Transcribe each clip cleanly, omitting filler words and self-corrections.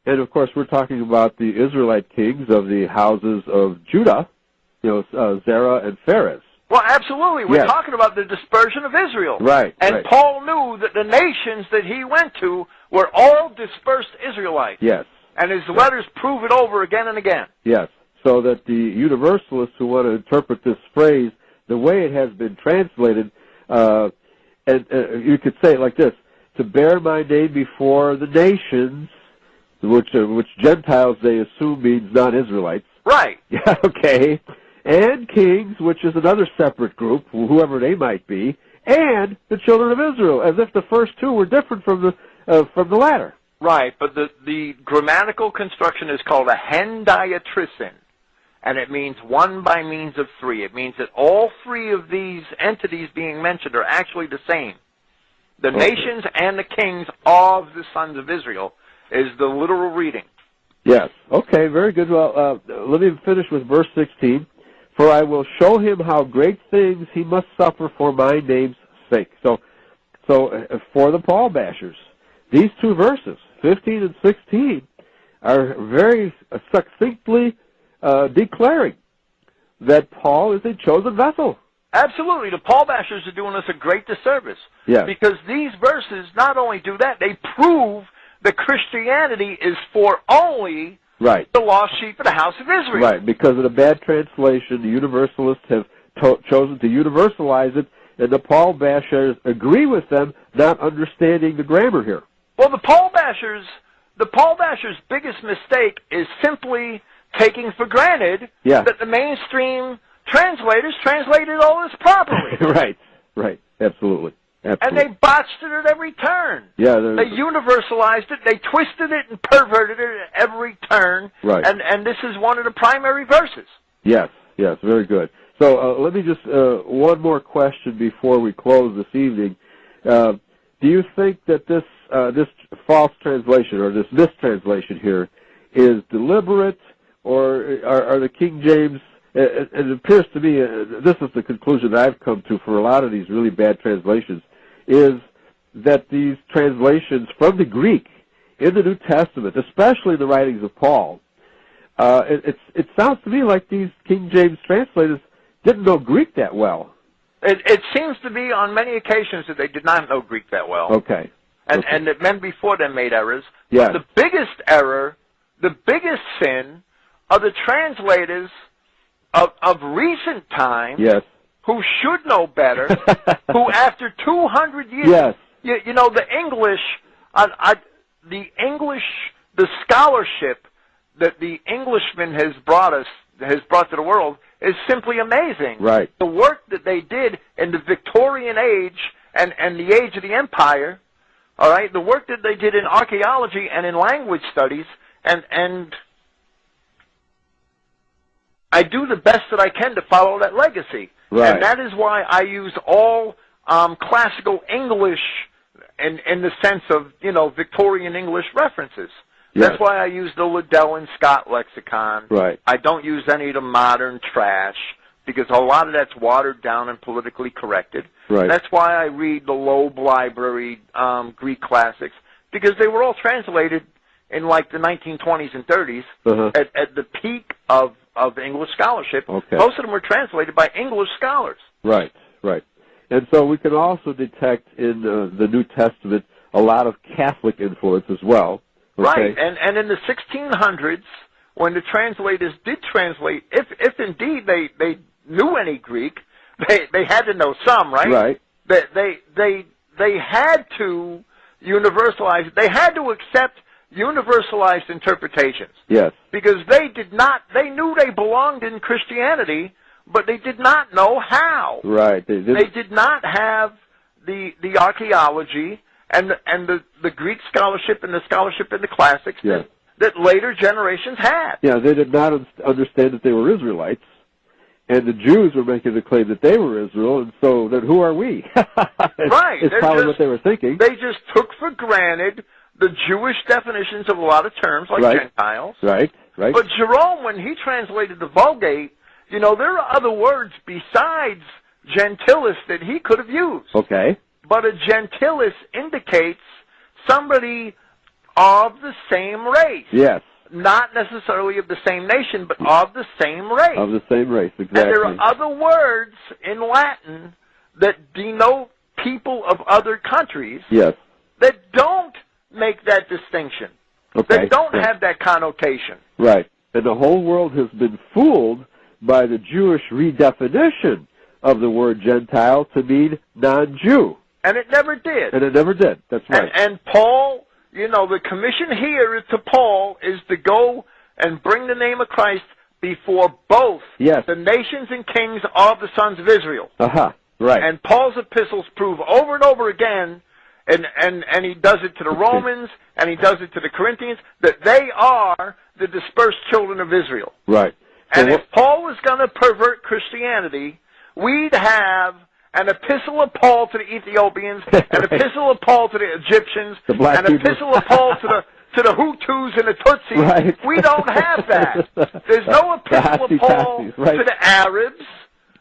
And, of course, we're talking about the Israelite kings of the houses of Judah, Zerah and Phares. Well, absolutely. We're talking about the dispersion of Israel. Right. And Paul knew that the nations that he went to were all dispersed Israelites. Yes. And his letters prove it over again and again. Yes. So that the universalists who want to interpret this phrase, the way it has been translated, and you could say it like this: to bear my name before the nations, which Gentiles they assume means non-Israelites. Right. Yeah. Okay. And kings, which is another separate group, whoever they might be, and the children of Israel, as if the first two were different from the latter. Right, but the grammatical construction is called a hendiatrisin, and it means one by means of three. It means that all three of these entities being mentioned are actually the same. The nations and the kings of the sons of Israel is the literal reading. Yes. Okay, very good. Well, let me finish with verse 16. For I will show him how great things he must suffer for my name's sake. So for the Paul bashers, these two verses, 15 and 16, are very succinctly declaring that Paul is a chosen vessel. Absolutely. The Paul bashers are doing us a great disservice. Yes. Because these verses not only do that, they prove that Christianity is for only the lost sheep of the house of Israel. Right, because of the bad translation, the Universalists have chosen to universalize it, and the Paul bashers agree with them, not understanding the grammar here. Well, the Paul bashers' biggest mistake is simply taking for granted that the mainstream translators translated all this properly. Right, absolutely. And they botched it at every turn. Yeah, they universalized it, they twisted it and perverted it at every turn. Right. And this is one of the primary verses. Yes, very good. So let me just, one more question before we close this evening. Do you think that this false translation or this mistranslation here is deliberate, or are the King James, it appears to me, this is the conclusion that I've come to for a lot of these really bad translations, is that these translations from the Greek in the New Testament, especially the writings of Paul, it sounds to me like these King James translators didn't know Greek that well. It seems to be on many occasions that they did not know Greek that well. Okay. And that men before them made errors. Yes. But the biggest error, the biggest sin, are the translators of recent times who should know better, who after 200 years, you know, the English, the scholarship that the Englishman has brought to the world is simply amazing. Right. The work that they did in the Victorian age and the age of the Empire, all right, the work that they did in archaeology and in language studies, and I do the best that I can to follow that legacy. Right. And that is why I use all classical English in the sense of, you know, Victorian English references. Yes. That's why I use the Liddell and Scott lexicon. Right. I don't use any of the modern trash because a lot of that's watered down and politically corrected. Right. That's why I read the Loeb Library Greek classics, because they were all translated in like the 1920s and 30s at the peak of English scholarship. Okay. Most of them were translated by English scholars. Right. And so we can also detect in the New Testament a lot of Catholic influence as well. Okay. Right, and in the 1600s, when the translators did translate, if indeed they knew any Greek, they had to know some, right? Right. They had to universalize it. They had to accept universalized interpretations. Yes. Because they knew they belonged in Christianity, but they did not know how. Right. They did not have the archaeology and the Greek scholarship and the scholarship in the classics that later generations had. Yeah, they did not understand that they were Israelites, and the Jews were making the claim that they were Israel, and so then who are we? Right. It's probably what they were thinking. They just took for granted the Jewish definitions of a lot of terms, like Gentiles. Right. But Jerome, when he translated the Vulgate, you know, there are other words besides gentilis that he could have used. Okay. But a gentilis indicates somebody of the same race. Yes. Not necessarily of the same nation, but of the same race. Of the same race, exactly. And there are other words in Latin that denote people of other countries yes. that don't make that distinction. Okay. That don't have that connotation. Right. And the whole world has been fooled by the Jewish redefinition of the word Gentile to mean non-Jew. And it never did. And it never did. That's right. And Paul, you know, the commission here to Paul is to go and bring the name of Christ before both yes. the nations and kings of the sons of Israel. Right. And Paul's epistles prove over and over again, and he does it to the Romans, and he does it to the Corinthians, that they are the dispersed children of Israel. Right. So and if Paul was going to pervert Christianity, we'd have an epistle of Paul to the Ethiopians, an epistle of Paul to the Egyptians, an epistle of Paul to the Hutus and the Tutsis. Right. We don't have that. There's no epistle of Paul to the Arabs.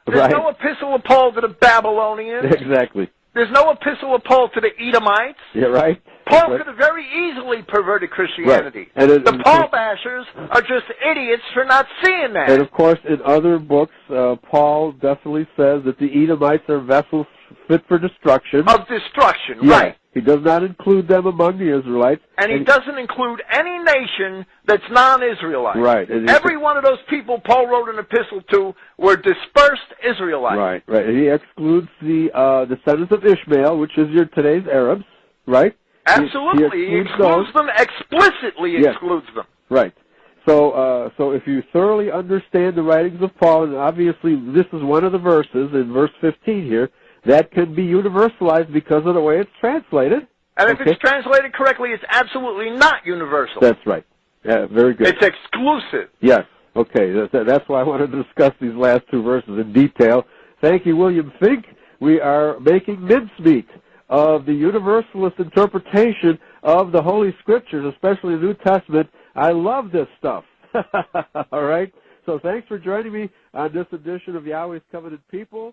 There's no epistle of Paul to the Babylonians. Exactly. There's no epistle of Paul to the Edomites. Yeah, right. Paul could have very easily perverted Christianity. Right. And the Paul bashers are just idiots for not seeing that. And of course, in other books, Paul definitely says that the Edomites are vessels fit for destruction. Of destruction, yes. right. He does not include them among the Israelites. And he doesn't include any nation that's non-Israelite. Right. Every one of those people Paul wrote an epistle to were dispersed Israelites. Right, right. And he excludes the descendants of Ishmael, which is your today's Arabs, right? Absolutely. He excludes them, explicitly excludes them. Right. So if you thoroughly understand the writings of Paul, and obviously this is one of the verses in verse 15 here, that can be universalized because of the way it's translated. And if it's translated correctly, it's absolutely not universal. That's right. Yeah, very good. It's exclusive. Yes. Okay. That's why I wanted to discuss these last two verses in detail. Thank you, William Fink. We are making mincemeat of the universalist interpretation of the Holy Scriptures, especially the New Testament. I love this stuff. All right? So thanks for joining me on this edition of Yahweh's Covenant People.